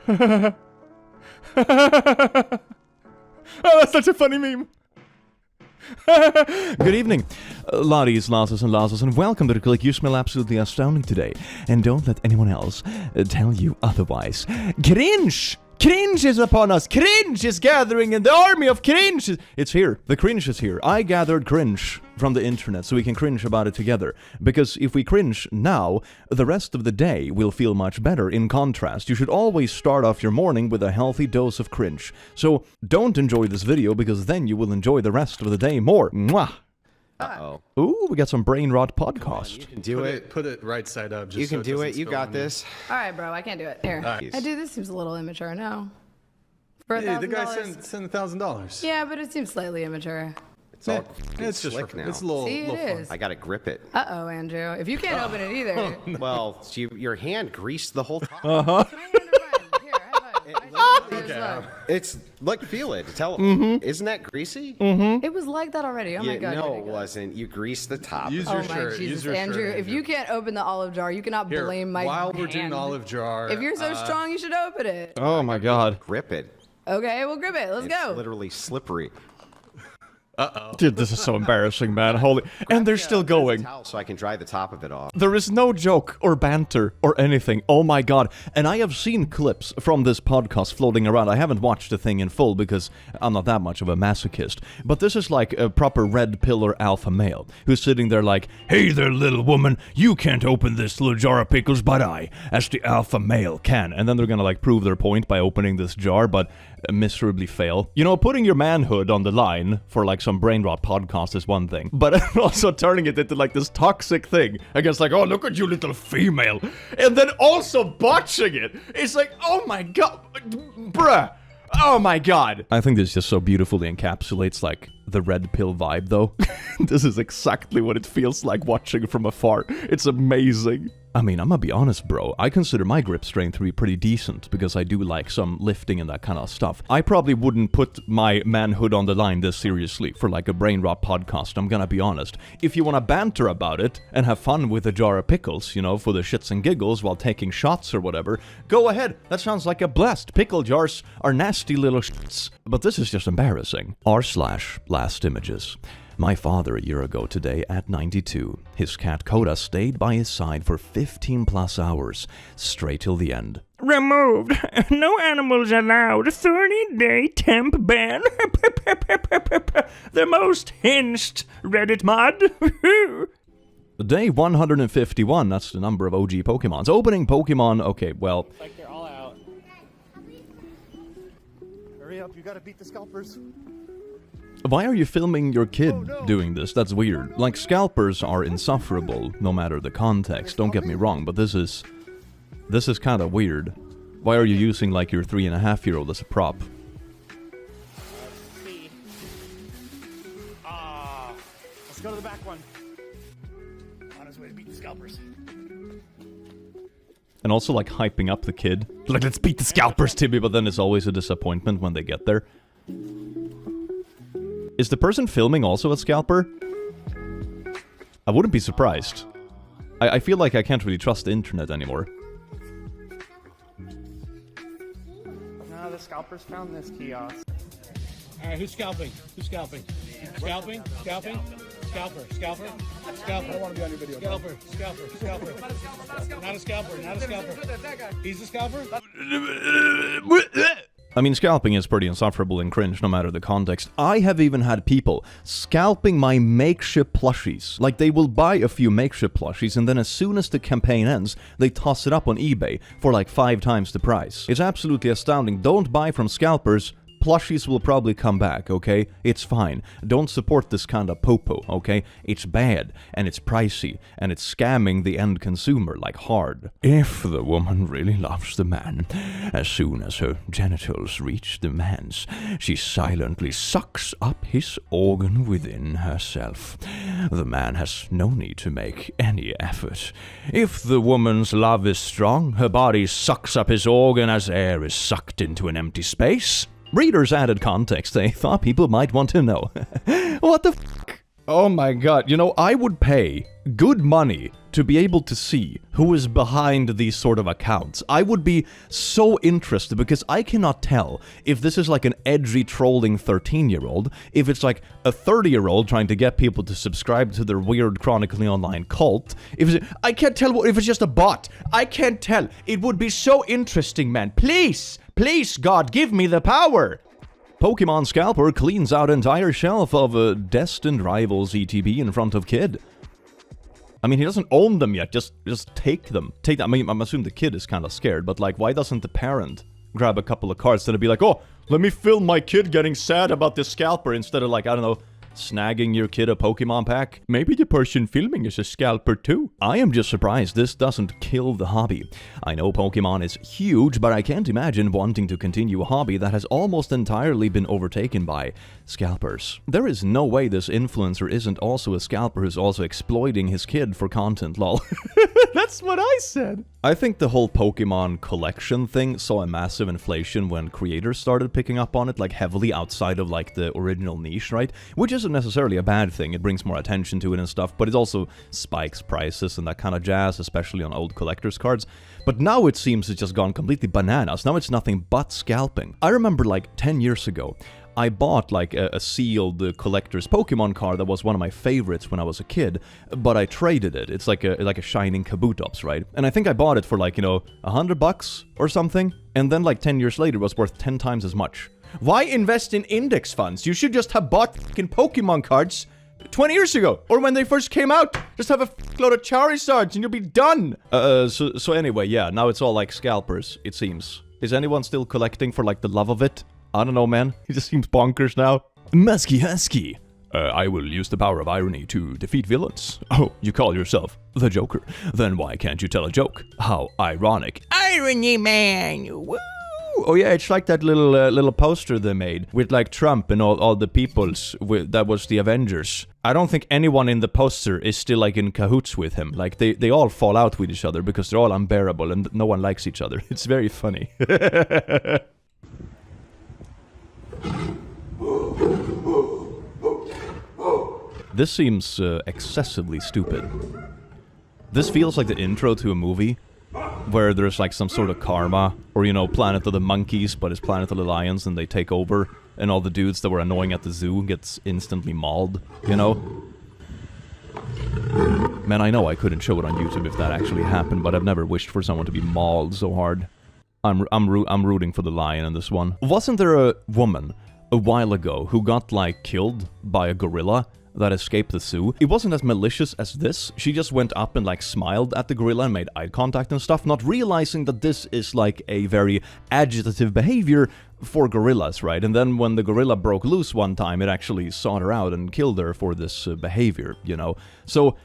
Oh, that's such a funny meme. Good evening, Lotties, Lasses, and Lasses, and welcome to the Click. You smell absolutely astounding today, and don't let anyone else tell you otherwise. Cringe! Cringe is upon us! Cringe is gathering, and the army of cringe it's here. The cringe is here. I gathered cringe from the internet so we can cringe about it together. Because if we cringe now, the rest of the day will feel much better. In contrast, you should always start off your morning with a healthy dose of cringe. So don't enjoy this video, because then you will enjoy the rest of the day more. Mwah! Uh-oh. Ooh, we got some Brainrot podcast. You can do it. Put it right side up. Just You can so do it. You got this. All right, bro. I can't do it. Here. Right. I do. This seems a little immature. No. For $1,000. Hey, the guy sent $1,000. Yeah, but it seems slightly immature. It's all It's just slick now. It's a little. See, it little fun. is. I gotta grip it. Uh-oh, Andrew. If you can't open it either. Well, your hand greased the whole time. Here, high five. Okay. It's look, feel it. Tell. Isn't that greasy? It was like that already. Oh my Yeah, god. no, here it we go. wasn't. You greased the top. Use Oh your my shirt. Jesus, Use your Andrew. shirt, If you can't open the olive jar, you cannot Here, blame my while we're hand. doing the olive jar. If you're so strong, you should open it. Oh my god. Grip it. Okay, we'll grip it. Let's It's go. literally slippery. Dude, this is so embarrassing, man. Holy. And they're still going. Towel so I can dry the top of it off. There is no joke or banter or anything. Oh my god. And I have seen clips from this podcast floating around. I haven't watched the thing in full because I'm not that much of a masochist. But this is like a proper red pill or alpha male who's sitting there like, "Hey there, little woman. You can't open this little jar of pickles, but I, as the alpha male, can." And then they're gonna like prove their point by opening this jar, but miserably fail. You know, putting your manhood on the line for like some Brainrot podcast is one thing, but also turning it into like this toxic thing against like, "Oh, look at you, little female," and then also botching it. It's like, oh my god, bruh. Oh my god. I think this just so beautifully encapsulates like the red pill vibe though. This is exactly what it feels like watching from afar. It's amazing. I mean, I'm gonna be honest, bro. I consider my grip strength to be pretty decent because I do like some lifting and that kind of stuff. I probably wouldn't put my manhood on the line this seriously for like a Brainrot podcast, I'm gonna be honest. If you wanna banter about it and have fun with a jar of pickles, you know, for the shits and giggles while taking shots or whatever, go ahead. That sounds like a blast. Pickle jars are nasty little shits. But this is just embarrassing. r/last images. My father a year ago today at 92. His cat Coda stayed by his side for 15 plus hours, straight till the end. Removed. No animals allowed. 30-day temp ban. The most hinged Reddit mod. Day 151, that's the number of OG Pokemons. Opening Pokemon, okay, well... Like they're all out. Hurry up, you gotta beat the scalpers. Why are you filming your kid doing this? That's weird. Like, scalpers are insufferable, no matter the context, don't get me wrong, but this is kind of weird. Why are you using, like, your 3.5-year-old as a prop? Let's go to the back one. On his way to beat the scalpers. And also, like, hyping up the kid. Like, let's beat the scalpers, Timmy, but then it's always a disappointment when they get there. Is the person filming also a scalper? I wouldn't be surprised. I feel like I can't really trust the internet anymore. No, the scalpers found this kiosk. Alright, who's scalping? Who's scalping? Scalping? Scalping? Scalper? Scalper? Scalper? I don't want to be on your video. Scalper? Scalper? Scalper? Not a scalper. Not a scalper. He's a scalper? I mean, scalping is pretty insufferable and cringe no matter the context. I have even had people scalping my makeshift plushies. Like, they will buy a few makeshift plushies and then as soon as the campaign ends, they toss it up on eBay for like 5 times the price. It's absolutely astounding. Don't buy from scalpers. Plushies will probably come back, okay? It's fine. Don't support this kind of popo, okay? It's bad, and it's pricey, and it's scamming the end consumer, like, hard. If the woman really loves the man, as soon as her genitals reach the man's, she silently sucks up his organ within herself. The man has no need to make any effort. If the woman's love is strong, her body sucks up his organ as air is sucked into an empty space. Readers added context they thought people might want to know. What the f***? Oh my god, you know, I would pay good money to be able to see who is behind these sort of accounts. I would be so interested because I cannot tell if this is like an edgy trolling 13-year-old, if it's like a 30-year-old trying to get people to subscribe to their weird chronically online cult. I can't tell if it's just a bot. I can't tell. It would be so interesting, man. Please, God, give me the power. Pokemon Scalper cleans out entire shelf of destined rivals ETB in front of kid. I mean, he doesn't own them yet, just take them. I mean, I'm assuming the kid is kind of scared, but like, why doesn't the parent grab a couple of cards and be like, oh, let me film my kid getting sad about this scalper instead of like, I don't know, snagging your kid a Pokemon pack? Maybe the person filming is a scalper too. I am just surprised this doesn't kill the hobby. I know Pokemon is huge, but I can't imagine wanting to continue a hobby that has almost entirely been overtaken by scalpers. There is no way this influencer isn't also a scalper who's also exploiting his kid for content, lol. That's what I said. I think the whole Pokemon collection thing saw a massive inflation when creators started picking up on it, like heavily outside of like the original niche, right? Which isn't necessarily a bad thing. It brings more attention to it and stuff, but it also spikes prices and that kind of jazz, especially on old collector's cards. But now it seems it's just gone completely bananas. Now it's nothing but scalping. I remember like 10 years ago, I bought like a sealed collector's Pokemon card that was one of my favorites when I was a kid, but I traded it. It's like a shining Kabutops, right? And I think I bought it for like, you know, $100 or something, and then like 10 years later it was worth 10 times as much. Why invest in index funds? You should just have bought fucking Pokemon cards 20 years ago, or when they first came out. Just have a load of Charizards and you'll be done. So anyway, yeah, now it's all like scalpers, it seems. Is anyone still collecting for like the love of it? I don't know, man. He just seems bonkers now. Musky Husky. I will use the power of irony to defeat villains. Oh, you call yourself the Joker. Then why can't you tell a joke? How ironic. Irony, man! Woo! Oh yeah, it's like that little poster they made with like Trump and all the peoples that was the Avengers. I don't think anyone in the poster is still like in cahoots with him. Like they all fall out with each other because they're all unbearable and no one likes each other. It's very funny. This seems excessively stupid. This feels like the intro to a movie where there's like some sort of karma, or you know, Planet of the Monkeys, but it's Planet of the Lions and they take over, and all the dudes that were annoying at the zoo gets instantly mauled, you know? Man, I know I couldn't show it on YouTube if that actually happened, but I've never wished for someone to be mauled so hard. I'm rooting for the lion in this one. Wasn't there a woman a while ago who got like killed by a gorilla that escaped the zoo? It wasn't as malicious as this. She just went up and like smiled at the gorilla and made eye contact and stuff, not realizing that this is like a very agitative behavior for gorillas, right? And then when the gorilla broke loose one time, it actually sought her out and killed her for this behavior, you know? So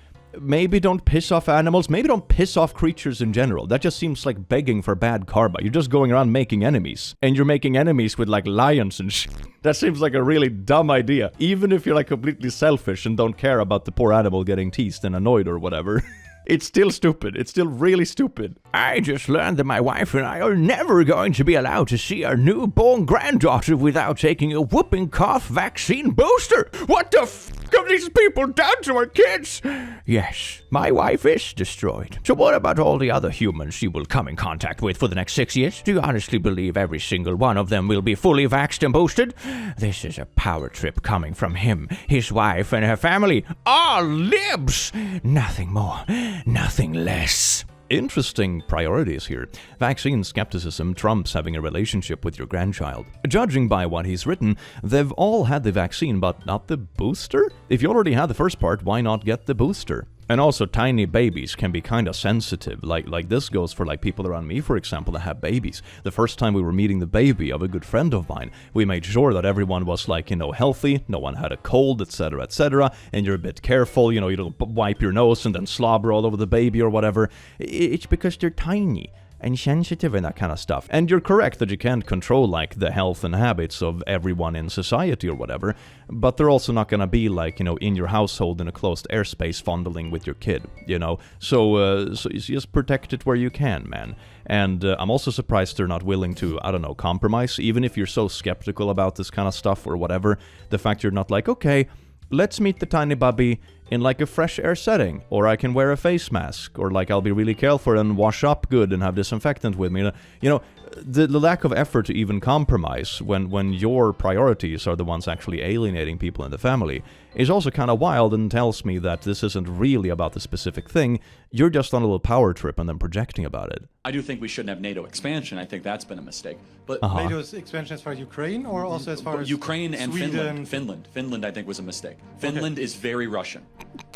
maybe don't piss off animals, maybe don't piss off creatures in general. That just seems like begging for bad karma. You're just going around making enemies. And you're making enemies with like lions and shit. That seems like a really dumb idea. Even if you're like completely selfish and don't care about the poor animal getting teased and annoyed or whatever. It's still stupid. It's still really stupid. I just learned that my wife and I are never going to be allowed to see our newborn granddaughter without taking a whooping cough vaccine booster. What the f*** have these people done to our kids? Yes, my wife is destroyed. So what about all the other humans she will come in contact with for the next 6 years? Do you honestly believe every single one of them will be fully vaxxed and boosted? This is a power trip coming from him, his wife, and her family. All libs! Nothing more. Nothing less. Interesting priorities here. Vaccine skepticism trumps having a relationship with your grandchild. Judging by what he's written, they've all had the vaccine, but not the booster? If you already had the first part, why not get the booster? And also, tiny babies can be kind of sensitive. Like this goes for like people around me, for example, that have babies. The first time we were meeting the baby of a good friend of mine, we made sure that everyone was like, you know, healthy, no one had a cold, etc., and you're a bit careful, you know, you don't wipe your nose and then slobber all over the baby or whatever. It's because they're tiny and sensitive and that kind of stuff. And you're correct that you can't control like the health and habits of everyone in society or whatever, but they're also not gonna be like, you know, in your household in a closed airspace fondling with your kid, you know? So you just protect it where you can, man. And I'm also surprised they're not willing to, I don't know, compromise, even if you're so skeptical about this kind of stuff or whatever. The fact you're not like, okay, let's meet the tiny bubby in like a fresh air setting, or I can wear a face mask, or like I'll be really careful and wash up good and have disinfectant with me. You know, the lack of effort to even compromise when your priorities are the ones actually alienating people in the family is also kind of wild, and tells me that this isn't really about the specific thing. You're just on a little power trip and then projecting about it. I do think we shouldn't have NATO expansion. I think that's been a mistake. But NATO's expansion as far as Ukraine, or also as far as Ukraine and Sweden? Finland, I think, was a mistake. Finland is very Russian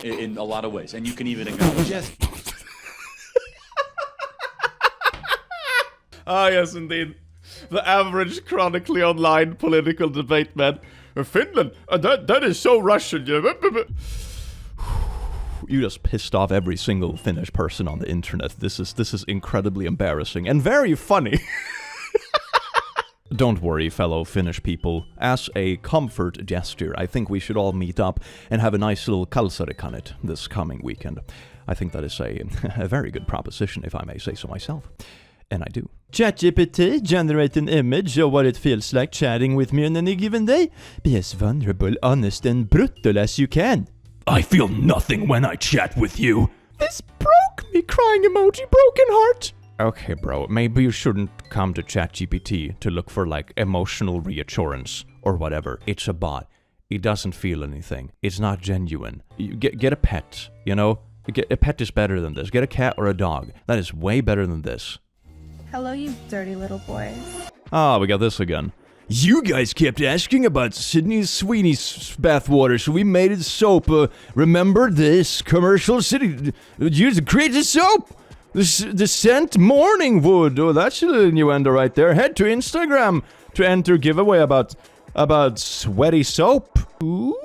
in a lot of ways, and you can even acknowledge Yes. Ah, yes, indeed. The average chronically online political debate, man. Finland, that is so Russian. You just pissed off every single Finnish person on the internet. This is incredibly embarrassing and very funny. Don't worry, fellow Finnish people. As a comfort gesture, I think we should all meet up and have a nice little kalsarikanit this coming weekend. I think that is a very good proposition, if I may say so myself. And I do. ChatGPT, generate an image of what it feels like chatting with me on any given day. Be as vulnerable, honest, and brutal as you can. I feel nothing when I chat with you. This broke me, crying emoji, broken heart. Okay, bro, maybe you shouldn't come to ChatGPT to look for, like, emotional reassurance or whatever. It's a bot. It doesn't feel anything. It's not genuine. You get a pet, you know? A pet is better than this. Get a cat or a dog. That is way better than this. Hello, you dirty little boys. Ah, we got this again. You guys kept asking about Sydney Sweeney's bathwater, so we made it soap. Remember this commercial? City use the greatest soap. The scent morning wood. Oh, that's a innuendo right there. Head to Instagram to enter giveaway about sweaty soap. Ooh,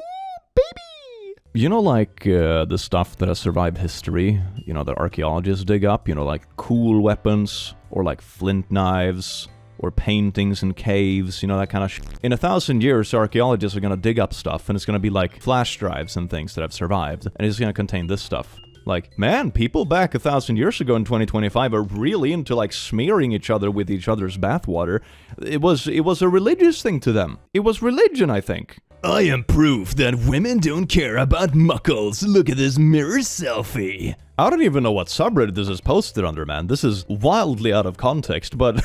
baby. You know, like the stuff that has survived history. You know, that archaeologists dig up. You know, like cool weapons or like flint knives. Or paintings in caves, you know, that kind of shit. In 1,000 years, archaeologists are gonna dig up stuff, and it's gonna be like flash drives and things that have survived, and it's gonna contain this stuff. Like, man, people back 1,000 years ago in 2025 are really into, like, smearing each other with each other's bathwater. It was a religious thing to them. It was religion, I think. I am proof that women don't care about muckles. Look at this mirror selfie. I don't even know what subreddit this is posted under, man. This is wildly out of context, but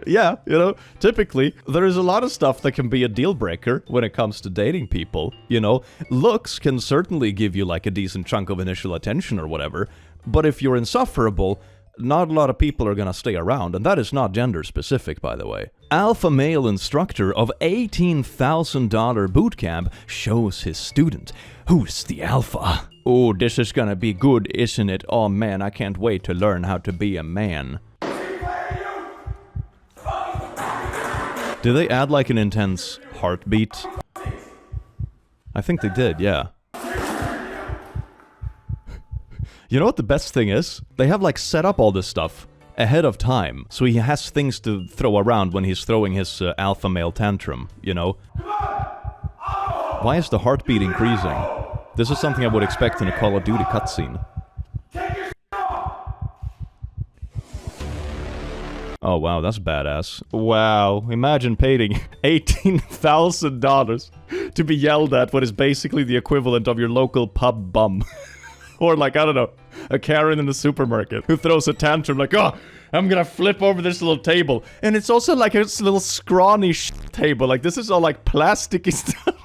yeah, you know, typically there is a lot of stuff that can be a deal breaker when it comes to dating people. You know, looks can certainly give you like a decent chunk of initial attention or whatever, but if you're insufferable, not a lot of people are gonna stay around, and that is not gender specific, by the way. Alpha male instructor of $18,000 bootcamp shows his student who's the alpha. Oh, this is gonna be good, isn't it? Oh man, I can't wait to learn how to be a man. Did they add like an intense heartbeat? I think they did, yeah. You know what the best thing is? They have like set up all this stuff ahead of time, so he has things to throw around when he's throwing his alpha male tantrum, you know? Why is the heartbeat increasing? This is something I would expect in a Call of Duty cutscene. Oh wow, that's badass. Wow, imagine paying $18,000 to be yelled at what is basically the equivalent of your local pub bum. Or like, I don't know, a Karen in the supermarket who throws a tantrum like, oh, I'm gonna flip over this little table. And it's also like a little scrawny table. Like, this is all like plasticky stuff.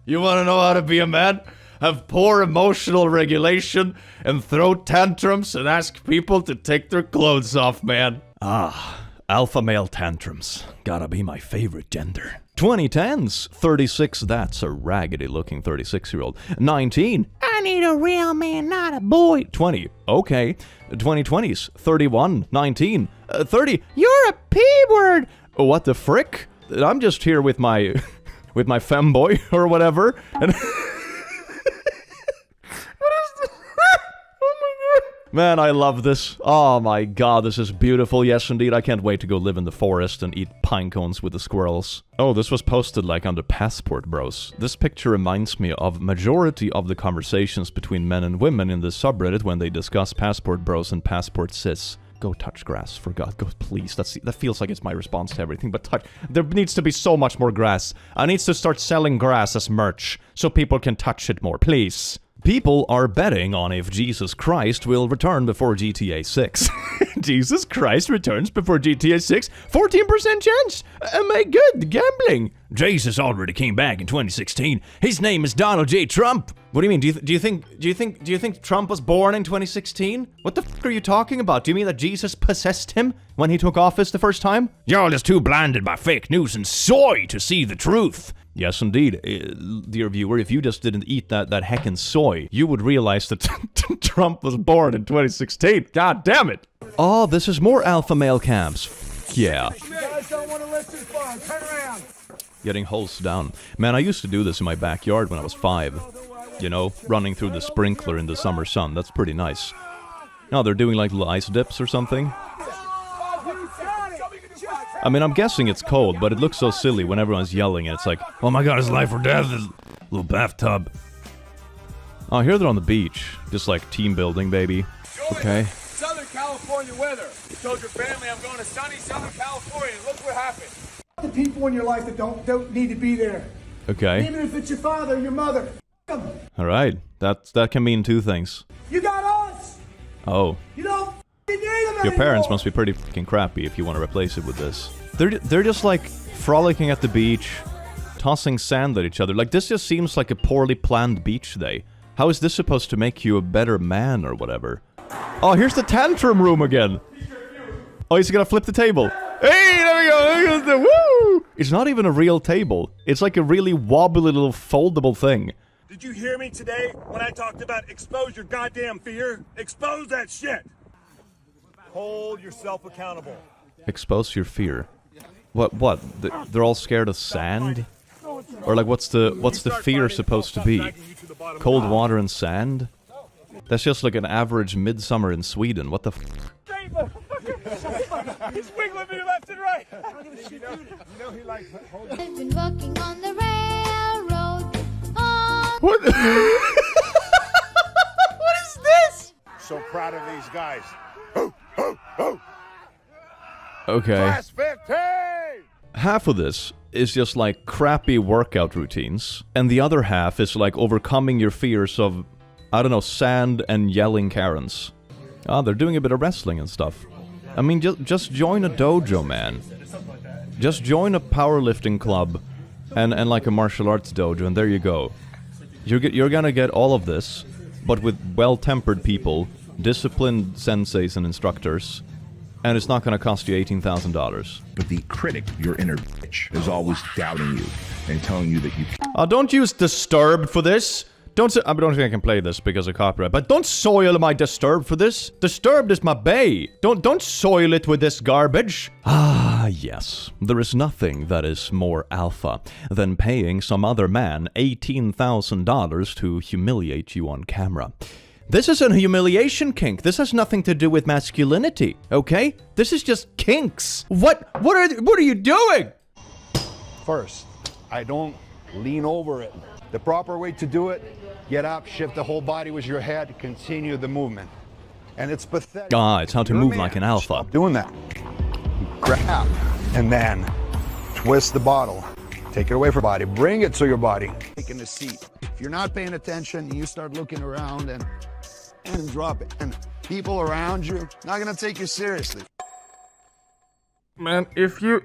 You wanna know how to be a man? Have poor emotional regulation and throw tantrums and ask people to take their clothes off, man. Ah, alpha male tantrums. Gotta be my favorite gender. 2010s, 36, that's a raggedy looking 36-year-old. 19, I need a real man, not a boy. 20, okay. 2020s, 31, 19, 30, you're a P-word. What the frick? I'm just here with my, with my femboy or whatever. And man, I love this. Oh my god, this is beautiful. Yes, indeed, I can't wait to go live in the forest and eat pine cones with the squirrels. Oh, this was posted like under Passport Bros. This picture reminds me of majority of the conversations between men and women in this subreddit when they discuss Passport Bros and Passport Sis. Go touch grass, for God. Go, please. That feels like it's my response to everything, but touch. There needs to be so much more grass. I need to start selling grass as merch so people can touch it more, please. People are betting on if Jesus Christ will return before GTA 6. Jesus Christ returns before GTA 6? 14% chance? My God, gambling. Jesus already came back in 2016. His name is Donald J. Trump. What do you mean? Do you think Trump was born in 2016? What the f are you talking about? Do you mean that Jesus possessed him when he took office the first time? You're just too blinded by fake news and soy to see the truth. Yes, indeed. Dear viewer, if you just didn't eat that heckin' soy, you would realize that Trump was born in 2016. God damn it. Oh, this is more alpha male camps. Yeah. You guys don't want to listen, fine. Turn around. Getting hosed down. Man, I used to do this in my backyard when I was 5. You know, running through the sprinkler in the summer sun. That's pretty nice. Now they're doing like little ice dips or something. I mean, I'm guessing it's cold, but it looks so silly when everyone's yelling and it's like, oh my God, it's life or death, this little bathtub. Oh, here they're on the beach. Just like team building, baby. Okay. Southern California weather. You told your family I'm going to sunny Southern California, and look what happened. The people in your life that don't need to be there. Okay. Even if it's your father or your mother. Alright. That can mean 2 things. You got us! Oh. You don't need them Your parents anymore. must be pretty fucking crappy if you want to replace it with this. They're just like frolicking at the beach, tossing sand at each other. Like, this just seems like a poorly planned beach day. How is this supposed to make you a better man or whatever? Oh, here's the tantrum room again. Oh, he's gonna flip the table. Hey, there we go. Woo! It's not even a real table. It's like a really wobbly little foldable thing. Did you hear me today when I talked about expose your goddamn fear? Expose that shit. Hold yourself accountable. Expose your fear. What? They're all scared of sand? Or like, what's the fear supposed to be? Cold water and sand? That's just like an average midsummer in Sweden. What the f? He's wiggling me left and right. You know he likes I've been walking on the railroad. What? What is this? so proud of these guys. Okay. Class 15! Half of this is just like crappy workout routines, and the other half is like overcoming your fears of, I don't know, sand and yelling Karens. Ah, they're doing a bit of wrestling and stuff. I mean, just join a dojo, man. Just join a powerlifting club and like a martial arts dojo, and there you go. You're gonna get all of this, but with well-tempered people, disciplined senseis and instructors, and it's not gonna cost you $18,000. But the critic, your inner bitch, is always doubting you and telling you that you can't. Don't use Disturbed for this. I don't think I can play this because of copyright, but don't soil my Disturbed for this. Disturbed is my bae. Don't soil it with this garbage. Ah, yes. There is nothing that is more alpha than paying some other man $18,000 to humiliate you on camera. This is a humiliation kink. This has nothing to do with masculinity, okay? This is just kinks. What are you doing? First, I don't lean over it. The proper way to do it, get up, shift the whole body with your head, continue the movement. And it's pathetic. Ah, it's how to You're a move man. like an alpha. Stop doing that. Grab, and then twist the bottle. Take it away from your body. Bring it to your body. Taking the seat. If you're not paying attention, you start looking around and drop it. And people around you not gonna take you seriously. Man, if you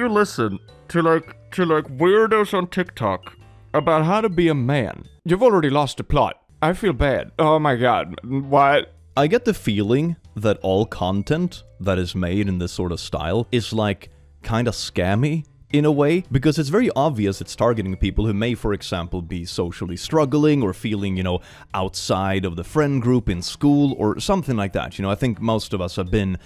listen to like weirdos on TikTok about how to be a man, you've already lost the plot. I feel bad. Oh my god. What? I get the feeling that all content that is made in this sort of style is like kind of scammy in a way, because it's very obvious it's targeting people who may, for example, be socially struggling or feeling, you know, outside of the friend group in school or something like that. You know, I think most of us have been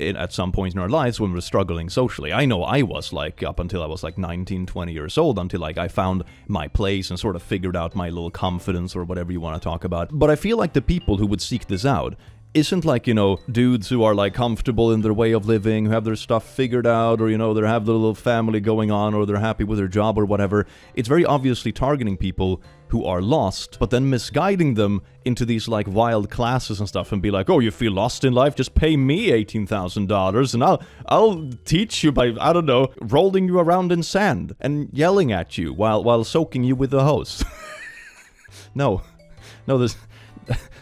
at some point in our lives when we're struggling socially. I know I was like up until I was like 19, 20 years old, until like I found my place and sort of figured out my little confidence or whatever you want to talk about. But I feel like the people who would seek this out isn't like, you know, dudes who are like comfortable in their way of living, who have their stuff figured out, or, you know, they have their little family going on, or they're happy with their job or whatever. It's very obviously targeting people who are lost, but then misguiding them into these like wild classes and stuff and be like, oh, you feel lost in life? Just pay me $18,000 and I'll teach you by, I don't know, rolling you around in sand and yelling at you while soaking you with the hose. No, this...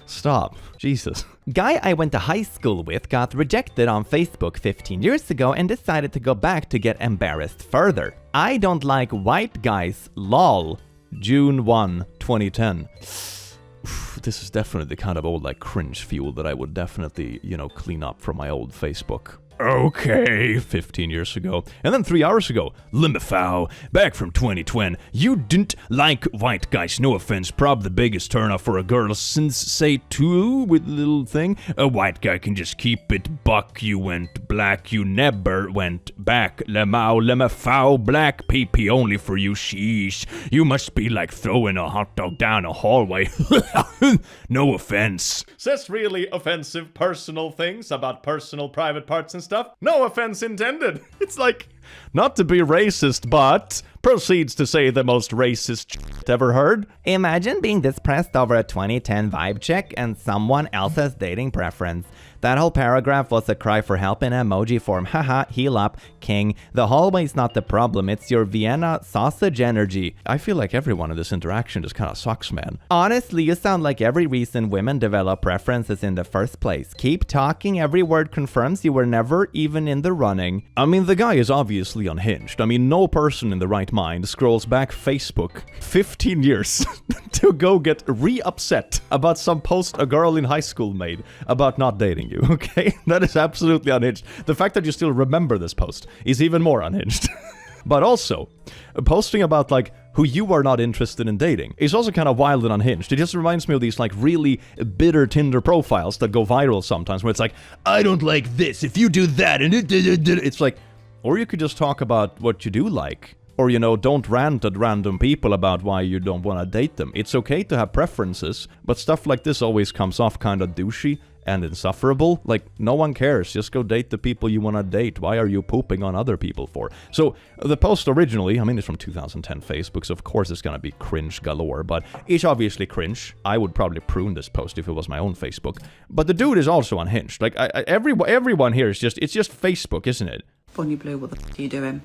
Stop. Jesus. Guy I went to high school with got rejected on Facebook 15 years ago and decided to go back to get embarrassed further. I don't like white guys, lol. June 1, 2010. This is definitely the kind of old like cringe fuel that I would definitely, clean up from my old Facebook. Okay, 15 years ago. And then 3 hours ago, Limbefow, back from 2020. You didn't like white guys, no offense, probably the biggest turnoff for a girl since, say, 2 with the little thing. A white guy can just keep it buck, you went black, you never went back. Limbefow, black PP only for you, sheesh. You must be like throwing a hot dog down a hallway. No offense. Says really offensive personal things about personal private parts and stuff. No offense intended. It's like, not to be racist, but proceeds to say the most racist shit ever heard. Imagine being depressed over a 2010 vibe check and someone else's dating preference. That whole paragraph was a cry for help in emoji form. Haha, heal up, king. The hallway's not the problem, it's your Vienna sausage energy. I feel like everyone in this interaction just kind of sucks, man. Honestly, you sound like every reason women develop preferences in the first place. Keep talking, every word confirms you were never even in the running. I mean, the guy is obviously unhinged. I mean, no person in the right mind scrolls back Facebook 15 years to go get re-upset about some post a girl in high school made about not dating you, okay? That is absolutely unhinged. The fact that you still remember this post is even more unhinged. But also, posting about, like, who you are not interested in dating is also kind of wild and unhinged. It just reminds me of these, like, really bitter Tinder profiles that go viral sometimes, where it's like, I don't like this, if you do that, and it's like, or you could just talk about what you do like. Or, don't rant at random people about why you don't want to date them. It's okay to have preferences, but stuff like this always comes off kind of douchey and insufferable. Like, no one cares. Just go date the people you want to date. Why are you pooping on other people for? So, the post originally, I mean, it's from 2010 Facebook, so of course it's gonna be cringe galore, but it's obviously cringe. I would probably prune this post if it was my own Facebook. But the dude is also unhinged. Like, everyone here is it's just Facebook, isn't it? Bonnie Blue, what the f*** are you doing?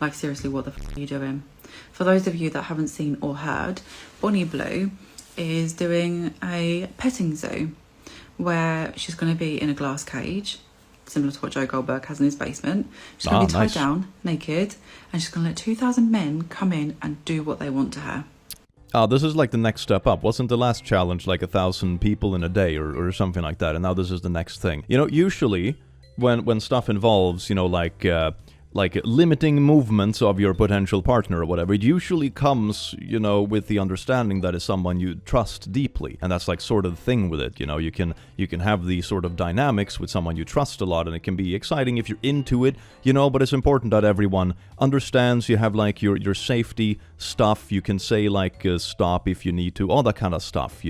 Like, seriously, what the f*** are you doing? For those of you that haven't seen or heard, Bonnie Blue is doing a petting zoo where she's going to be in a glass cage, similar to what Joe Goldberg has in his basement. She's going to be tied down, naked, and she's going to let 2,000 men come in and do what they want to her. Oh, this is like the next step up. Wasn't the last challenge like 1,000 people in a day or something like that? And now this is the next thing. Usually when stuff involves, like limiting movements of your potential partner or whatever, it usually comes, with the understanding that is someone you trust deeply. And that's like sort of the thing with it, you can have these sort of dynamics with someone you trust a lot, and it can be exciting if you're into it, but it's important that everyone understands. You have like your safety stuff. You can say like stop if you need to, all that kind of stuff,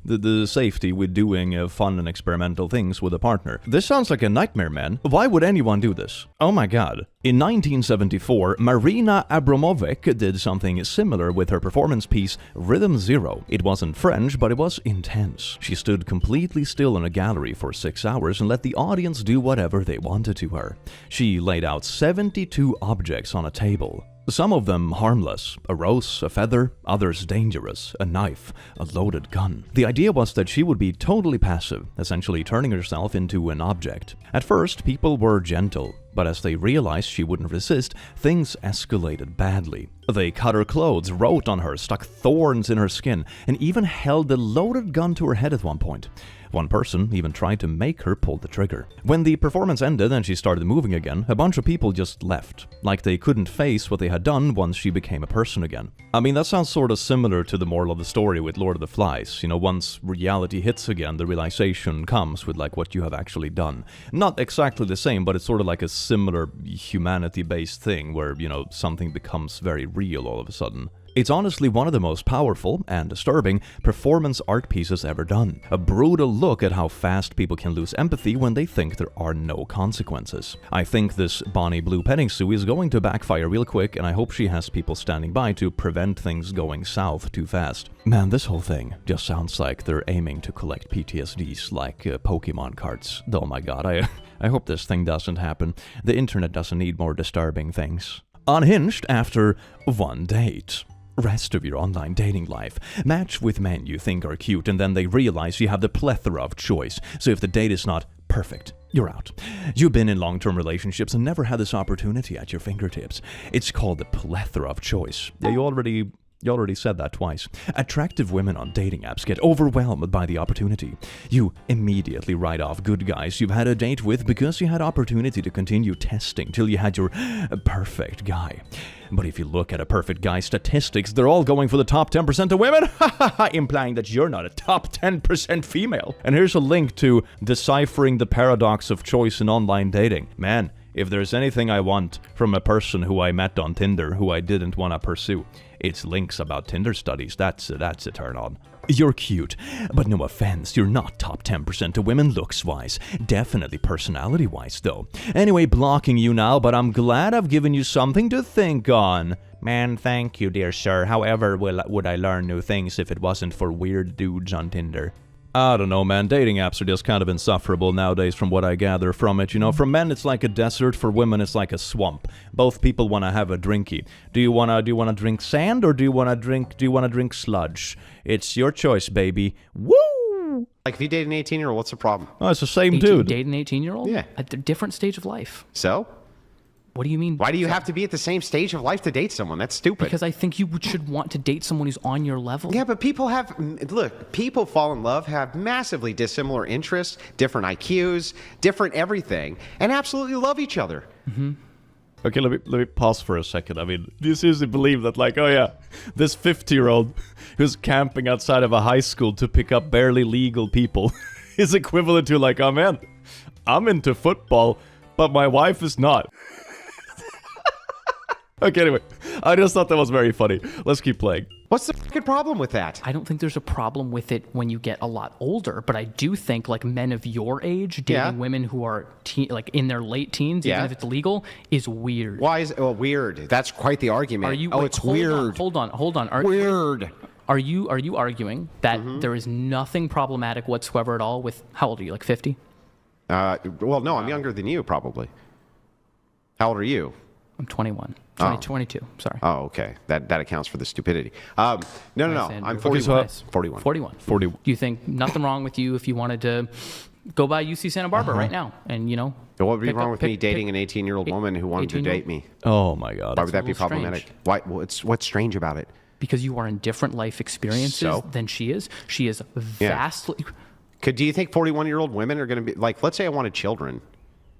the safety with doing fun and experimental things with a partner. This sounds like a nightmare, man. Why would anyone do this? Oh my god. In 1974, Marina Abramovic did something similar with her performance piece Rhythm Zero. It wasn't French, but it was intense. She stood completely still in a gallery for 6 hours and let the audience do whatever they wanted to her. She laid out 72 objects on a table. Some of them harmless, a rose, a feather, others dangerous, a knife, a loaded gun. The idea was that she would be totally passive, essentially turning herself into an object. At first, people were gentle, but as they realized she wouldn't resist, things escalated badly. They cut her clothes, wrote on her, stuck thorns in her skin, and even held a loaded gun to her head at one point. One person even tried to make her pull the trigger. When the performance ended and she started moving again, a bunch of people just left, like they couldn't face what they had done once she became a person again. I mean, that sounds sort of similar to the moral of the story with Lord of the Flies. Once reality hits again, the realization comes with like what you have actually done. Not exactly the same, but it's sort of like a similar humanity-based thing where, something becomes very real all of a sudden. It's honestly one of the most powerful and disturbing performance art pieces ever done. A brutal look at how fast people can lose empathy when they think there are no consequences. I think this Bonnie Blue petting zoo is going to backfire real quick, and I hope she has people standing by to prevent things going south too fast. Man, this whole thing just sounds like they're aiming to collect PTSDs like Pokemon cards. Oh my god, I hope this thing doesn't happen. The internet doesn't need more disturbing things. Unhinged after one date. Rest of your online dating life. Match with men you think are cute, and then they realize you have the plethora of choice. So if the date is not perfect, you're out. You've been in long-term relationships and never had this opportunity at your fingertips. It's called the plethora of choice. Yeah, you already said that twice. Attractive women on dating apps get overwhelmed by the opportunity. You immediately write off good guys you've had a date with because you had opportunity to continue testing till you had your perfect guy. But if you look at a perfect guy statistics, they're all going for the top 10% of women, implying that you're not a top 10% female. And here's a link to Deciphering the Paradox of Choice in Online Dating. Man, if there's anything I want from a person who I met on Tinder who I didn't want to pursue, it's links about Tinder studies. That's a turn on. You're cute, but no offense, you're not top 10% of women looks-wise. Definitely personality-wise, though. Anyway, blocking you now, but I'm glad I've given you something to think on. Man, thank you, dear sir. However, would I learn new things if it wasn't for weird dudes on Tinder? I don't know, man. Dating apps are just kind of insufferable nowadays from what I gather from it. You know, for men it's like a desert, for women it's like a swamp. Both people want to have a drinky. Do you want to drink sand or do you want to drink sludge? It's your choice, baby. Woo! Like if you date an 18-year-old, what's the problem? Oh, it's the same dude. Date an 18-year-old? Yeah. At a different stage of life. So? What do you mean? Why do you have to be at the same stage of life to date someone? That's stupid. Because I think you should want to date someone who's on your level. Yeah, but people fall in love, have massively dissimilar interests, different IQs, different everything, and absolutely love each other. Mm-hmm. Okay, let me pause for a second. I mean, do you seriously believe that, like, oh yeah, this 50-year-old who's camping outside of a high school to pick up barely legal people is equivalent to, like, oh man, I'm into football, but my wife is not. Okay, anyway, I just thought that was very funny. Let's keep playing. What's the fucking problem with that? I don't think there's a problem with it when you get a lot older, but I do think like men of your age dating women who are like in their late teens, even if it's legal, is weird. Why is it weird? That's quite the argument. Are you? It's weird. Hold on. Weird. Are you arguing that there is nothing problematic whatsoever at all with? How old are you? Like 50? Well, no, I'm younger than you, probably. How old are you? I'm 21. 22, sorry. Oh, okay. That accounts for the stupidity. No. I'm 41. 41. Do you think nothing wrong with you if you wanted to go by UC Santa Barbara right now and, you know? What would be wrong with me dating an 18-year-old woman who wanted to date me? Oh, my God. Why would that be problematic? Why? Well, what's strange about it? Because you are in different life experiences than she is. She is vastly... Do you think 41-year-old women are going to be... Like, let's say I wanted children.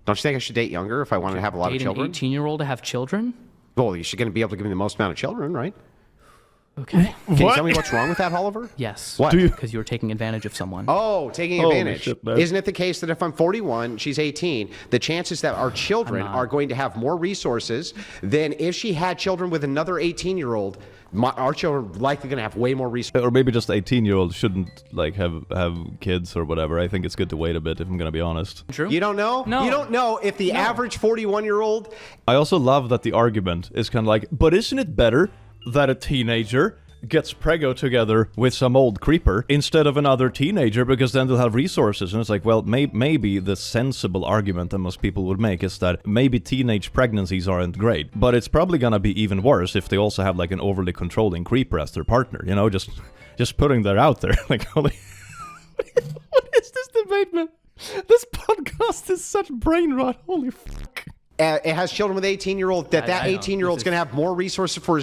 Don't you think I should date younger if I wanted to have a lot of children? Date an 18-year-old to have children? Well, you're going to be able to give me the most amount of children, right? Okay. Can you tell me what's wrong with that, Oliver? Yes. What? Because you were taking advantage of someone. Oh, taking advantage. Shit, isn't it the case that if I'm 41, she's 18, the chances that our children are going to have more resources than if she had children with another 18-year-old, our children are likely going to have way more resources. Or maybe just 18-year-olds shouldn't like have kids or whatever. I think it's good to wait a bit, if I'm going to be honest. True. You don't know? No. You don't know if the average 41-year-old... I also love that the argument is kind of like, but isn't it better that a teenager gets preggo together with some old creeper instead of another teenager, because then they'll have resources? And it's like, well, maybe the sensible argument that most people would make is that maybe teenage pregnancies aren't great, but it's probably gonna be even worse if they also have like an overly controlling creeper as their partner, you know, just putting that out there. Like, holy... What is this debate, man? This podcast is such brain rot. Holy fuck. It has children with 18-year-old, that 18-year-old's going to have more resources for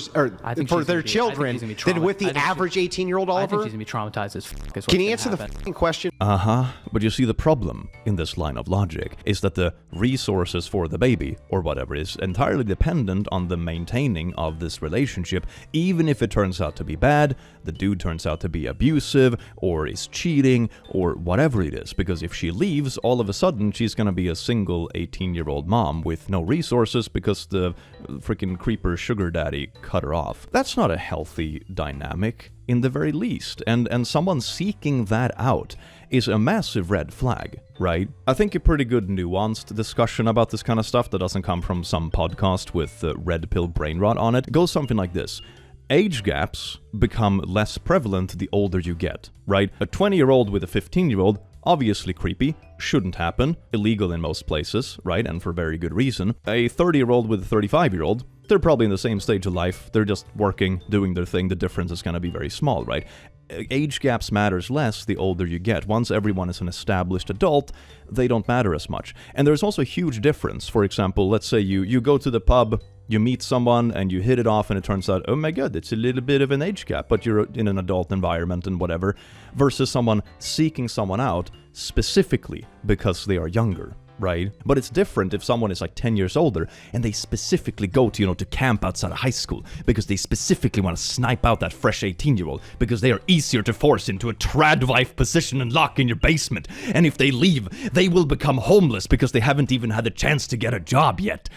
their children than with the average 18-year-old Oliver? I think she's going to be traumatized as fuck. Can you answer the fucking question? But you see, the problem in this line of logic is that the resources for the baby, or whatever, is entirely dependent on the maintaining of this relationship, even if it turns out to be bad, the dude turns out to be abusive, or is cheating, or whatever it is. Because if she leaves, all of a sudden, she's going to be a single 18-year-old mom with with no resources because the freaking creeper sugar daddy cut her off. That's not a healthy dynamic in the very least, and someone seeking that out is a massive red flag, right? I think a pretty good nuanced discussion about this kind of stuff that doesn't come from some podcast with Redpill Brainrot on it goes something like this. Age gaps become less prevalent the older you get, right? A 20-year-old with a 15-year-old, obviously creepy, shouldn't happen, illegal in most places, right? And for very good reason. A 30-year-old with a 35-year-old, they're probably in the same stage of life, they're just working, doing their thing, the difference is gonna be very small, right? Age gaps matters less the older you get. Once everyone is an established adult, they don't matter as much. And there's also a huge difference. For example, let's say you go to the pub, you meet someone and you hit it off and it turns out, oh my god, it's a little bit of an age gap, but you're in an adult environment and whatever, versus someone seeking someone out specifically because they are younger, right? But it's different if someone is like 10 years older and they specifically go to, to camp outside of high school because they specifically want to snipe out that fresh 18-year-old because they are easier to force into a trad wife position and lock in your basement. And if they leave, they will become homeless because they haven't even had a chance to get a job yet.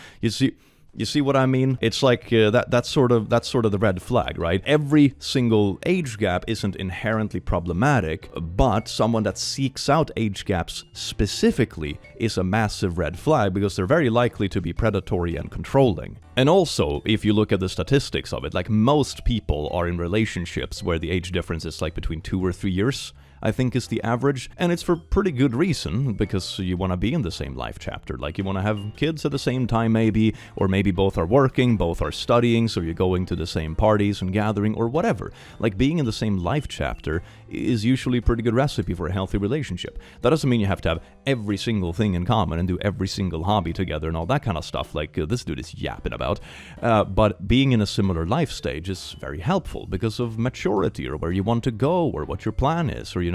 You see what I mean? It's like that's sort of the red flag, right? Every single age gap isn't inherently problematic, but someone that seeks out age gaps specifically is a massive red flag because they're very likely to be predatory and controlling. And also, if you look at the statistics of it, like most people are in relationships where the age difference is like between 2 or 3 years. I think is the average, and it's for pretty good reason, because you want to be in the same life chapter. Like, you want to have kids at the same time maybe, or maybe both are working, both are studying, so you're going to the same parties and gathering, or whatever. Like, being in the same life chapter is usually a pretty good recipe for a healthy relationship. That doesn't mean you have to have every single thing in common and do every single hobby together and all that kind of stuff like this dude is yapping about. But being in a similar life stage is very helpful because of maturity, or where you want to go, or what your plan is, or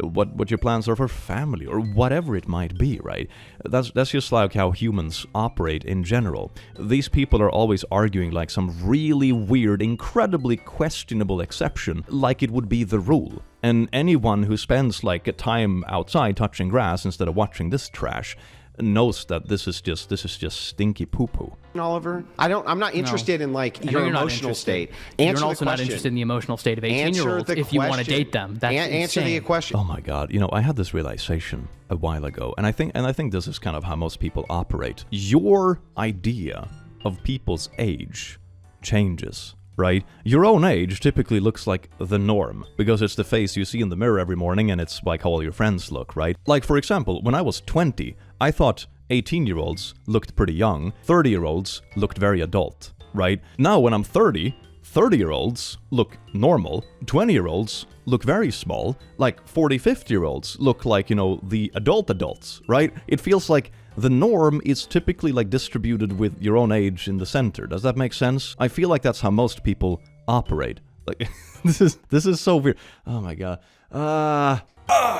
what your plans are for family, or whatever it might be, right? That's just like how humans operate in general. These people are always arguing like some really weird, incredibly questionable exception, like it would be the rule. And anyone who spends like a time outside touching grass instead of watching this trash knows that this is just stinky poo-poo. Oliver, I'm not interested in like your emotional state. You're also not interested in the emotional state of 18-year-olds if you want to date them. That's answer the question. Oh my god, I had this realization a while ago, and I think this is kind of how most people operate. Your idea of people's age changes. Right? Your own age typically looks like the norm, because it's the face you see in the mirror every morning and it's like how all your friends look, right? Like, for example, when I was 20, I thought 18-year-olds looked pretty young, 30-year-olds looked very adult, right? Now, when I'm 30, 30-year-olds look normal, 20-year-olds look very small, like 40, 50-year-olds look like, the adults, right? It feels like the norm is typically like distributed with your own age in the center. Does that make sense? I feel like that's how most people operate. Like, this is so weird. Oh my god.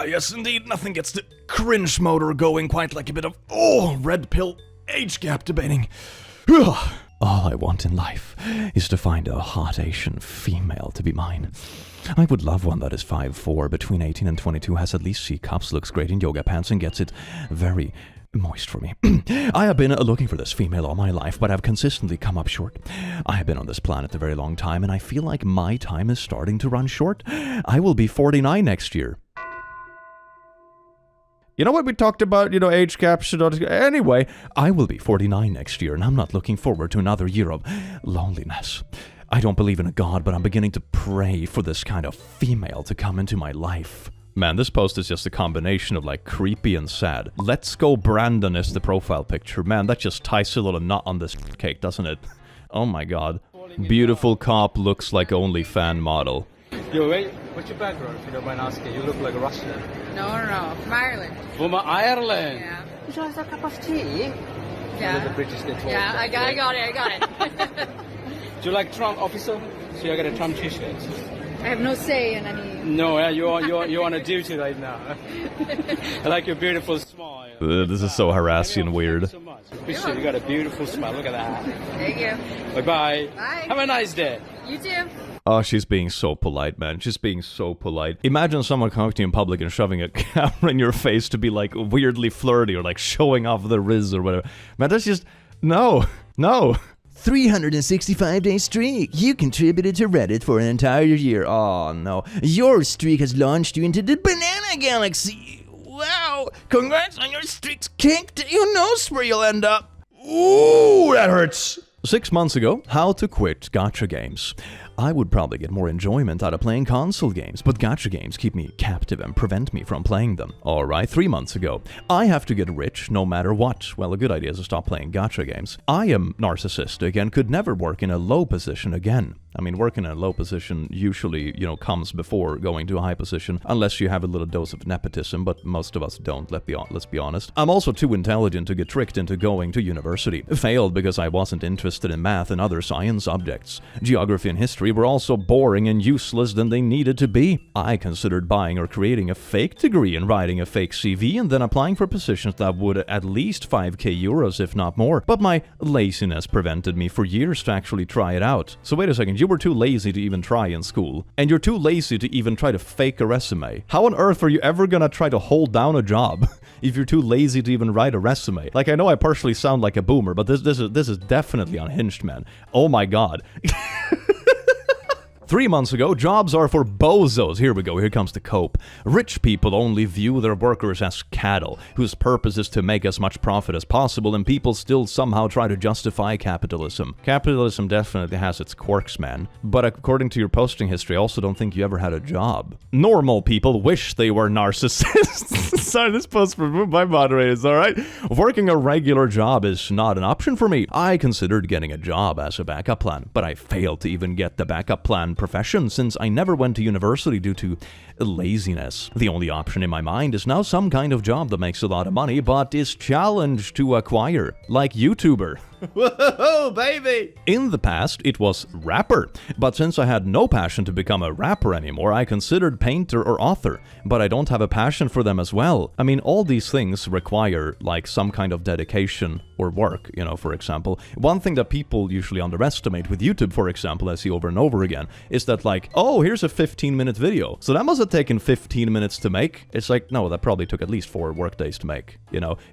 Yes indeed, nothing gets the cringe motor going quite like a bit of, red pill age gap debating. All I want in life is to find a hot Asian female to be mine. I would love one that is 5'4", between 18 and 22, has at least C cups, looks great in yoga pants, and gets it very moist for me. I have been looking for this female all my life, but have consistently come up short. I have been on this planet a very long time, and I feel like my time is starting to run short. I will be 49 next year. You know what we talked about, age gaps? Anyway, I will be 49 next year, and I'm not looking forward to another year of loneliness. I don't believe in a god, but I'm beginning to pray for this kind of female to come into my life. Man, this post is just a combination of like creepy and sad. Let's go Brandon is the profile picture. Man, that just ties a little knot on this cake, doesn't it? Oh my god. Beautiful cop looks like only fan model. Yo, wait, what's your background, if you don't mind asking? You look like a Russian. No, from Ireland. From Ireland? Yeah. Would you like a cup of tea? Yeah. The British, they talk. Yeah, I got it. Do you like Trump, officer? So I got a Trump t-shirt. I have no say in any... No, you're on a duty right now. I like your beautiful smile. This is so harassing and weird. Thank you so much. Appreciate you got a beautiful smile. Look at that. Thank you. Bye-bye. Bye. Have a nice day. You too. Oh, she's being so polite, man. She's being so polite. Imagine someone coming to you in public and shoving a camera in your face to be like weirdly flirty or like showing off the riz or whatever. Man, that's just... No. 365-day streak. You contributed to Reddit for an entire year. Oh, no. Your streak has launched you into the banana galaxy. Wow. Congrats on your streak's kicked. Who knows where you'll end up? Ooh, that hurts. 6 months ago, how to quit gacha games. I would probably get more enjoyment out of playing console games, but gacha games keep me captive and prevent me from playing them. Alright, 3 months ago, I have to get rich no matter what. Well, a good idea is to stop playing gacha games. I am narcissistic and could never work in a low position again. I mean, working in a low position usually, comes before going to a high position, unless you have a little dose of nepotism, but most of us don't, let's be honest. I'm also too intelligent to get tricked into going to university. Failed because I wasn't interested in math and other science subjects. Geography and history were also boring and useless than they needed to be. I considered buying or creating a fake degree and writing a fake CV and then applying for positions that would at least 5k euros if not more, but my laziness prevented me for years to actually try it out. So wait a second, you were too lazy to even try in school, and you're too lazy to even try to fake a resume. How on earth are you ever gonna try to hold down a job if you're too lazy to even write a resume? Like, I know I partially sound like a boomer, but this is definitely unhinged, man. Oh my god. 3 months ago, jobs are for bozos. Here we go, here comes the cope. Rich people only view their workers as cattle, whose purpose is to make as much profit as possible, and people still somehow try to justify capitalism. Capitalism definitely has its quirks, man. But according to your posting history, I also don't think you ever had a job. Normal people wish they were narcissists. Sorry, this post was removed by moderators, alright? Working a regular job is not an option for me. I considered getting a job as a backup plan, but I failed to even get the backup plan profession since I never went to university due to laziness. The only option in my mind is now some kind of job that makes a lot of money but is challenged to acquire, like YouTuber. Whoa, baby! In the past, it was rapper, but since I had no passion to become a rapper anymore, I considered painter or author, but I don't have a passion for them as well. I mean, all these things require, like, some kind of dedication or work, for example. One thing that people usually underestimate with YouTube, for example, I see over and over again, is that, like, oh, here's a 15-minute video. So that must have taken 15 minutes to make. It's like, no, that probably took at least 4 work days to make,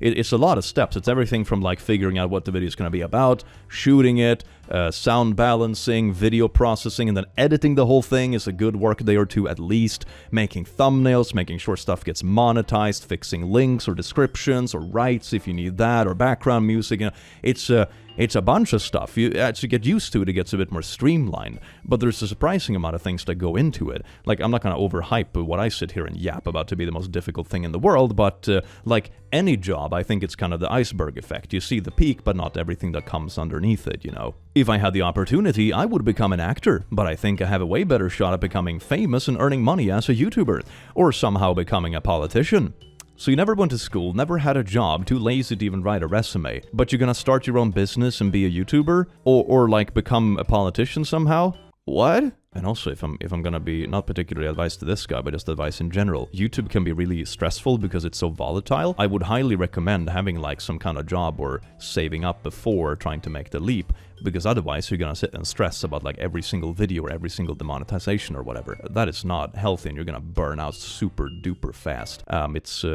It's a lot of steps. It's everything from, like, figuring out what the video is going to be about, shooting it, sound balancing, video processing, and then editing the whole thing is a good work day or 2 at least, making thumbnails, making sure stuff gets monetized, fixing links or descriptions or rights if you need that, or background music. It's a bunch of stuff. As you get used to it, it gets a bit more streamlined. But there's a surprising amount of things that go into it. Like, I'm not going to overhype what I sit here and yap about to be the most difficult thing in the world, but like any job, I think it's kind of the iceberg effect. You see the peak, but not everything that comes underneath it, If I had the opportunity, I would become an actor, but I think I have a way better shot at becoming famous and earning money as a YouTuber, or somehow becoming a politician. So you never went to school, never had a job, too lazy to even write a resume, but you're gonna start your own business and be a YouTuber? Or like become a politician somehow? What? And also, if I'm gonna be, not particularly advice to this guy, but just advice in general, YouTube can be really stressful because it's so volatile. I would highly recommend having like some kind of job or saving up before trying to make the leap, because otherwise you're gonna sit and stress about like every single video or every single demonetization or whatever. That is not healthy, and you're gonna burn out super duper fast.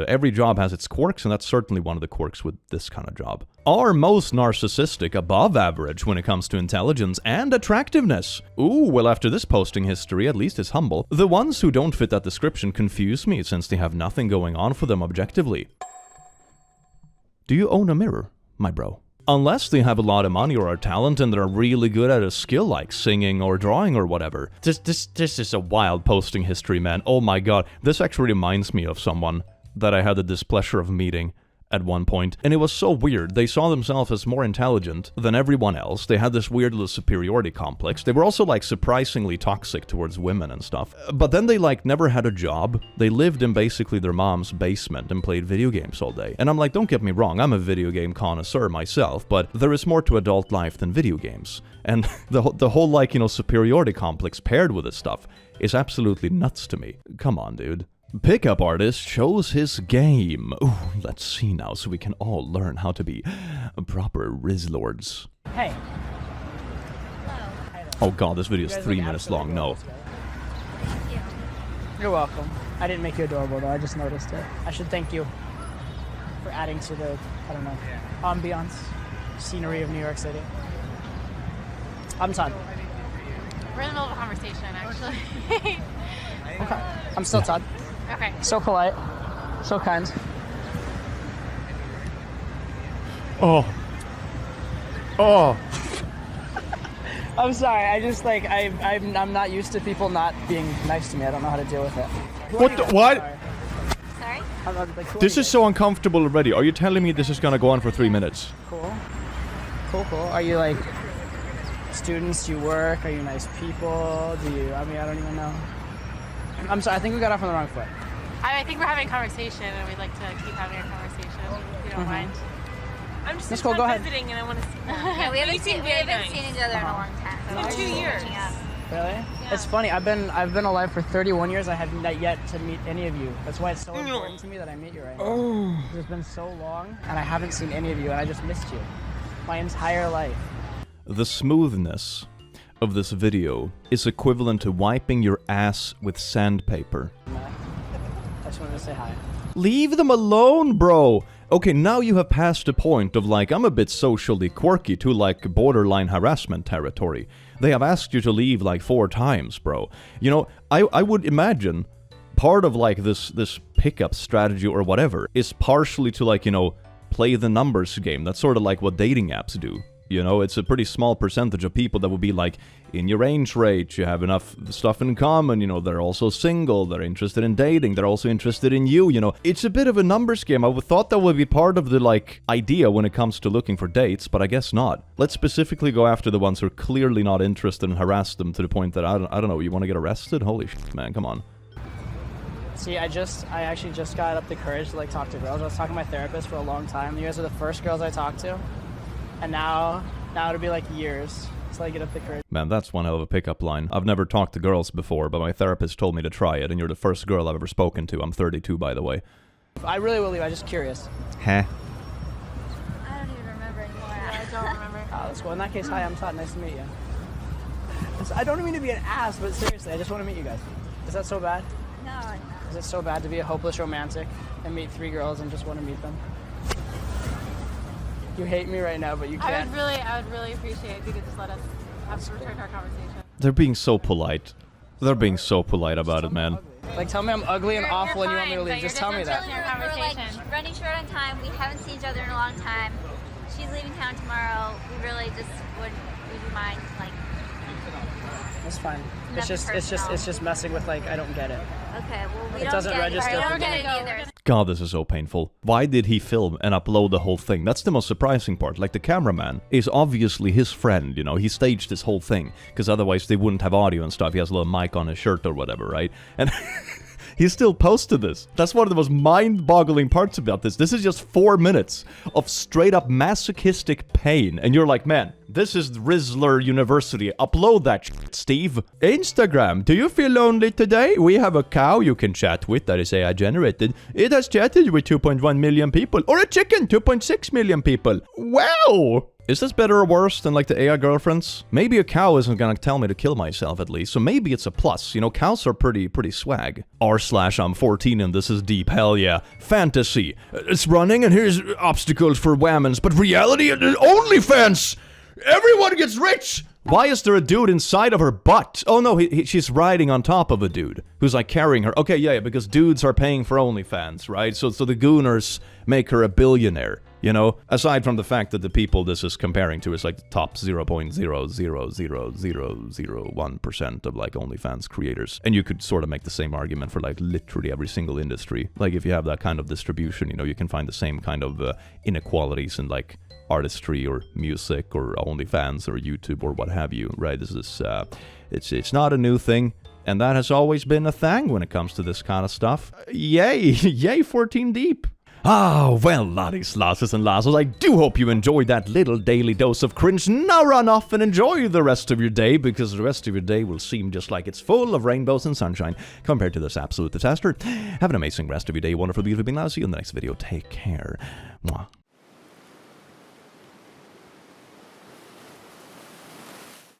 Every job has its quirks, and that's certainly one of the quirks with this kind of job. Are most narcissistic above average when it comes to intelligence and attractiveness? Ooh, well, after this posting history, at least is humble. The ones who don't fit that description confuse me since they have nothing going on for them objectively. Do you own a mirror, my bro? Unless they have a lot of money or are talented and they're really good at a skill like singing or drawing or whatever. This is a wild posting history, man. Oh my god. This actually reminds me of someone that I had the displeasure of meeting at one point, and it was so weird. They saw themselves as more intelligent than everyone else. They had this weird little superiority complex. They were also like surprisingly toxic towards women and stuff. But then they like never had a job. They lived in basically their mom's basement and played video games all day. And I'm like, don't get me wrong, I'm a video game connoisseur myself, but there is more to adult life than video games. And the whole like, superiority complex paired with this stuff is absolutely nuts to me. Come on, dude. Pickup artist shows his game. Ooh, let's see now so we can all learn how to be proper Rizlords. Hey. Oh god, this video is 3 minutes long. No. You're welcome. I didn't make you adorable though, I just noticed it. I should thank you for adding to the, ambiance. scenery of New York City. I'm Todd. We're in the middle of a conversation, actually. Okay. I'm still Todd. Okay. So polite. So kind. Oh. Oh. I'm sorry. I just like I'm not used to people not being nice to me. I don't know how to deal with it. What the, what? Sorry? This is so uncomfortable already. Are you telling me this is gonna go on for 3 minutes? Cool. Cool. Are you like students? Do you work? Are you nice people? I don't even know. I'm sorry. I think we got off on the wrong foot. I think we're having a conversation, and we'd like to keep having a conversation, if you don't mind. I'm just Let's go ahead. visiting, and I want to see. Yeah, we haven't seen each other in a long time. It's been 2 years. Really? Yeah. It's funny. I've been alive for 31 years. I have not yet to meet any of you. That's why it's so important to me that I meet you right now. It's been so long, and I haven't seen any of you, and I just missed you my entire life. The smoothness of this video is equivalent to wiping your ass with sandpaper. I just wanted to say hi. Leave them alone, bro! Okay, now you have passed the point of like, I'm a bit socially quirky to like borderline harassment territory. They have asked you to leave like 4 times, bro. You know, I would imagine part of like this pickup strategy or whatever is partially to like, you know, play the numbers game. That's sort of like what dating apps do. You know, it's a pretty small percentage of people that would be like, in your age range, you have enough stuff in common, you know, they're also single, they're interested in dating, they're also interested in you, you know. It's a bit of a numbers game. I would thought that would be part of the, like, idea when it comes to looking for dates, but I guess not. Let's specifically go after the ones who are clearly not interested and harass them to the point that, I don't know, you want to get arrested? Holy shit, man, come on. See, I actually just got up the courage to, like, talk to girls. I was talking to my therapist for a long time. You guys are the first girls I talked to. And now it'll be like years till I get up the courage. Man, that's one hell of a pickup line. I've never talked to girls before, but my therapist told me to try it, and you're the first girl I've ever spoken to. I'm 32, by the way. I really will leave. I'm just curious. Huh? I don't even remember anymore. I don't remember. Let's go. In that case, hi, I'm Todd. Nice to meet you. I don't mean to be an ass, but seriously, I just want to meet you guys. Is that so bad? No. Is it so bad to be a hopeless romantic and meet 3 girls and just want to meet them? You hate me right now, but you can't. I would really appreciate if you could just let us return to our conversation. They're being so polite. They're being so polite about it, man. Like, tell me I'm ugly and awful and you want me to leave. Just tell me that. We're like running short on time. We haven't seen each other in a long time. She's leaving town tomorrow. We really just would you mind, like... It's fine. It's just messing with, like, I don't get it. Okay, well, we it don't doesn't get register. it. I don't get it either. God, this is so painful. Why did he film and upload the whole thing? That's the most surprising part. Like, the cameraman is obviously his friend, you know? He staged this whole thing, because otherwise they wouldn't have audio and stuff. He has a little mic on his shirt or whatever, right? And... he still posted this. That's one of the most mind-boggling parts about this. This is just 4 minutes of straight-up masochistic pain. And you're like, man, this is Rizzler University. Upload that shit, Steve. Instagram. Do you feel lonely today? We have a cow you can chat with that is AI generated. It has chatted with 2.1 million people. Or a chicken, 2.6 million people. Wow! Is this better or worse than like the AI girlfriends? Maybe a cow isn't gonna tell me to kill myself at least, so maybe it's a plus. You know, cows are pretty swag. r/I'm 14 and this is deep, hell yeah. Fantasy. It's running and here's obstacles for whammons, but reality, OnlyFans! Everyone gets rich! Why is there a dude inside of her butt? Oh no, she's riding on top of a dude who's like carrying her. Okay, yeah, because dudes are paying for OnlyFans, right? So the gooners make her a billionaire. You know, aside from the fact that the people this is comparing to is like the top 0.0000001% of like OnlyFans creators. And you could sort of make the same argument for like literally every single industry. Like if you have that kind of distribution, you know, you can find the same kind of inequalities in like artistry or music or OnlyFans or YouTube or what have you, right? This is, it's not a new thing. And that has always been a thing when it comes to this kind of stuff. Yay 14 deep. Ah, well, laddies, lasses, and lasses, I do hope you enjoyed that little daily dose of cringe. Now run off and enjoy the rest of your day, because the rest of your day will seem just like it's full of rainbows and sunshine compared to this absolute disaster. Have an amazing rest of your day, wonderful, beautiful being. I'll see you in the next video. Take care. Mwah.